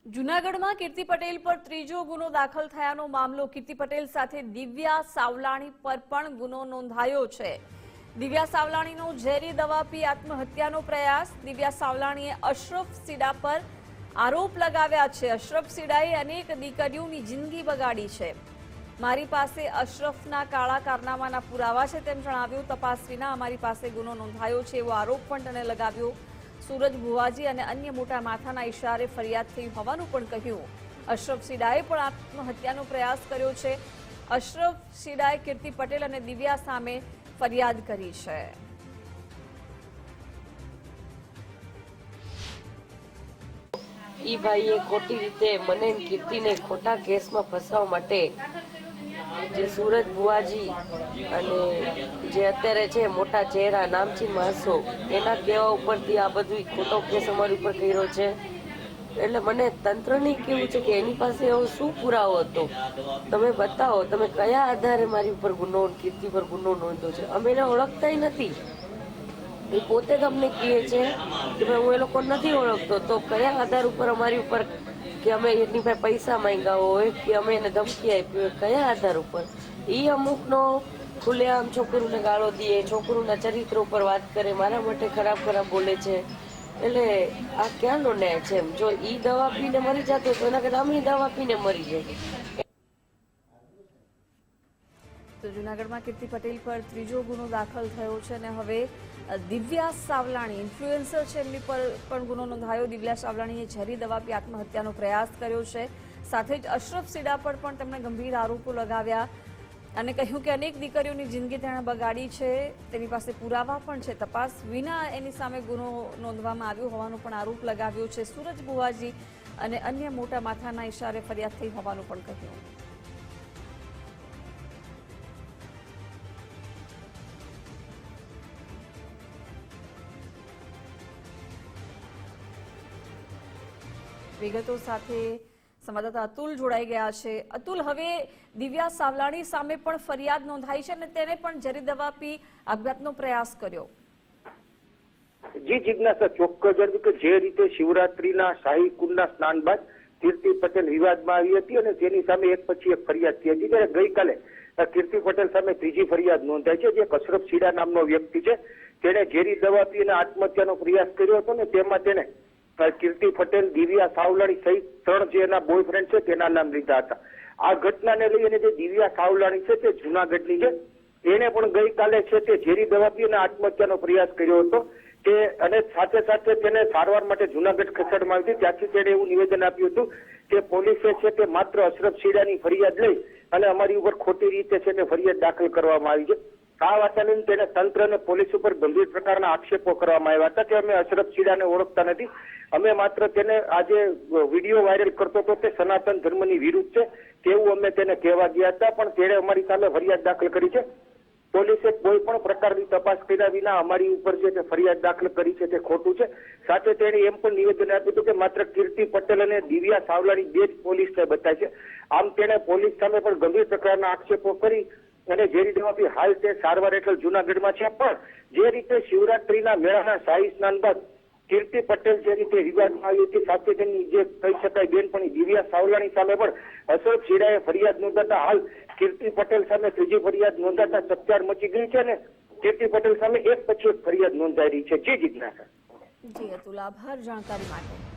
જૂનાગઢમાં કીર્તિ પટેલ પર ત્રીજો ગુનો દાખલ થયાનો મામલો કીર્તિ પટેલ સાથે દિવ્યા સાવલાણી પર પણ ગુનો નોંધાયો છે। દિવ્યા સાવલાણીનો ઝેરી દવા પી આત્મહત્યાનો પ્રયાસ। દિવ્યા સાવલાણીએ અશરફ સીડા પર આરોપ લગાવ્યા છે। અશરફ સીડાએ અનેક દીકરીઓની જિંદગી બગાડી છે। મારી પાસે અશરફના કાળા કારનામાના પુરાવા છે તેમ જણાવ્યું। તપાસ વિના અમારી પાસે ગુનો નોંધાયો છે એવો આરોપ પણ તેને લગાવ્યો। सूरज भुवाजी और अन्य मोटा माथाना इशारे फरियाद थई होवानुं पण कह्युं। अशरफ सीडाए पण आत्महत्यानो प्रयास कर्यो छे। अशरफ सीडाए कीर्ति पटेल और दिव्या सामे फरियाद करी छे। ई भाईए खोटी रीते मने कीर्तिने खोटा केसमां फसाववा माटे जे सूरज बुआजी અને જે અત્યારે છે મોટા ચહેરા નામચીન માણસો એના કહેવા ઉપરથી આ બધું ખોટો કેસ અમારી ઉપર કર્યો છે। એટલે મને તંત્રને કેવું છે કે એની પાસે એવો શું પુરાવો હતો, તમે બતાવો, તમે કયા આધારે મારી ઉપર ગુનો, કીર્તિ પર ગુનો નોંધ્યો છે। અમે એને ઓળખતાય નથી। એ પોતે જ અમને કહે છે કે ભાઈ હું એ લોકો નથી ઓળખતો, તો કયા આધાર ઉપર અમારી ઉપર કે અમે એની પાસે પૈસા માંગ્યા હોય કે અમે એને ધમકી આપી હોય, કયા આધાર ઉપર? એ અમુકનો ખુલ્લેઆમ છોકરીઓને ગાળો દે, છોકરીઓના ચરિત્ર ઉપર વાત કરે, મારા માટે ખરાબ ખરાબ બોલે છે। એટલે આ ક્યાંનો ન્યાય છે? જો ઈ દવા પીને મરી જતો તો એના કરતા અમે દવા પીને મરી જાય। તો જૂનાગઢમાં કીર્તિ પટેલ પર ત્રીજો ગુનો દાખલ થયો છે અને હવે દિવ્યા સાવલાણી ઇન્ફ્લુએન્સર છે એમની પર પણ ગુનો નોંધાયો। દિવ્યા સાવલાણીએ ઝેરી દવા પી આત્મહત્યાનો પ્રયાસ કર્યો છે। સાથે જ અશરફ સીડા પર પણ તેમણે ગંભીર આરોપો લગાવ્યા અને કહ્યું કે અનેક દીકરીઓની જિંદગી તેણે બગાડી છે, તેની પાસે પુરાવા પણ છે। તપાસ વિના એની સામે ગુનો નોંધવામાં આવ્યો હોવાનો પણ આરોપ લગાવ્યો છે। સૂરજ બુવાજી અને અન્ય મોટા માથાના ઇશારે ફરિયાદ થઈ હોવાનું પણ કહ્યું। વિગતો સાથે સંવાદદાતા અતુલ જોડાઈ ગયા છે। અતુલ, હવે દિવ્યા સાવલાણી સામે પણ ફરિયાદ નોંધાઈ છે અને તેને પણ ઝેરી દવા પી આપઘાતનો પ્રયાસ કર્યો। જી જિજ્ઞાસા, ચોક્કસ કે જે રીતે શિવરાત્રીના શાહી કુંડના સ્નાન બાદ કીર્તિ પટેલ વિવાદમાં આવી હતી અને તેની સામે એક પછી એક ફરિયાદ થઈ હતી, ત્યારે ગઈકાલે કીર્તિ પટેલ સામે ત્રીજી ફરિયાદ નોંધાઈ છે। જે અશરફ સીડા નામનો વ્યક્તિ છે, તેણે ઝેરી દવા પી અને આત્મહત્યાનો પ્રયાસ કર્યો હતો ને તેમાં તેને કીર્તિ પટેલ, દિવ્યા સાવલાણી સહિત 3 જે એના બોયફ્રેન્ડ છે તેના નામ લીધા હતા। આ ઘટનાને લઈને જે દિવ્યા સાવલાણી છે તે જૂનાગઢની છે, એને પણ ગઈકાલે છે તે ઝેરી દવા પી અને આત્મહત્યાનો પ્રયાસ કર્યો હતો કે અને સાથે સાથે તેને સારવાર માટે જૂનાગઢ ખસેડવામાં આવી હતી। ત્યાંથી તેણે એવું નિવેદન આપ્યું હતું કે પોલીસે છે તે માત્ર અશરફ સીડાની ફરિયાદ લઈ અને અમારી ઉપર ખોટી રીતે છે તે ફરિયાદ દાખલ કરવામાં આવી છે। આ વાતને લઈને તેને તંત્ર અને પોલીસ ઉપર ગંભીર પ્રકારના આક્ષેપો કરવામાં આવ્યા હતા કે અમે અશરફ સીડાને ઓળખતા નથી, અમે માત્ર તેને આજે વિડીયો વાયરલ કરતો હતો તે સનાતન ધર્મની વિરુદ્ધ છે તેવું અમે તેને કહેવા ગયા હતા, પણ તેણે અમારી સામે ફરિયાદ દાખલ કરી છે। પોલીસે કોઈ પણ પ્રકારની તપાસ કર્યા વિના અમારી ઉપર છે તે ફરિયાદ દાખલ કરી છે તે ખોટું છે। સાથે તેણે એમ પણ નિવેદન આપ્યું હતું કે માત્ર કીર્તિ પટેલ અને દિવ્યા સાવલાણી બે જ પોલીસને બતાય છે। આમ તેણે પોલીસ સામે પણ ગંભીર પ્રકારના આક્ષેપો કરી અને ઝેરી દવા પી હાલ તે સારવાર હેઠળ જૂનાગઢમાં છે। પણ જે રીતે શિવરાત્રીના મેળાના શાહી સ્નાન બાદ કીર્તિ પટેલ જે રીતે વિવાદમાં આવી હતી, સાથે તેની જે કહી શકાય બેનપણી દિવ્યા સાવલાણી સામે પણ અશરફ સીડાએ ફરિયાદ નોંધાતા હાલ કીર્તિ પટેલ સામે ત્રીજી ફરિયાદ નોંધાતા ચકચાર મચી ગઈ છે અને કીર્તિ પટેલ સામે એક પછી એક ફરિયાદ નોંધાઈ રહી છે। જી જિજ્ઞાસા। જી અતુલ, આભાર જાણકારી માટે।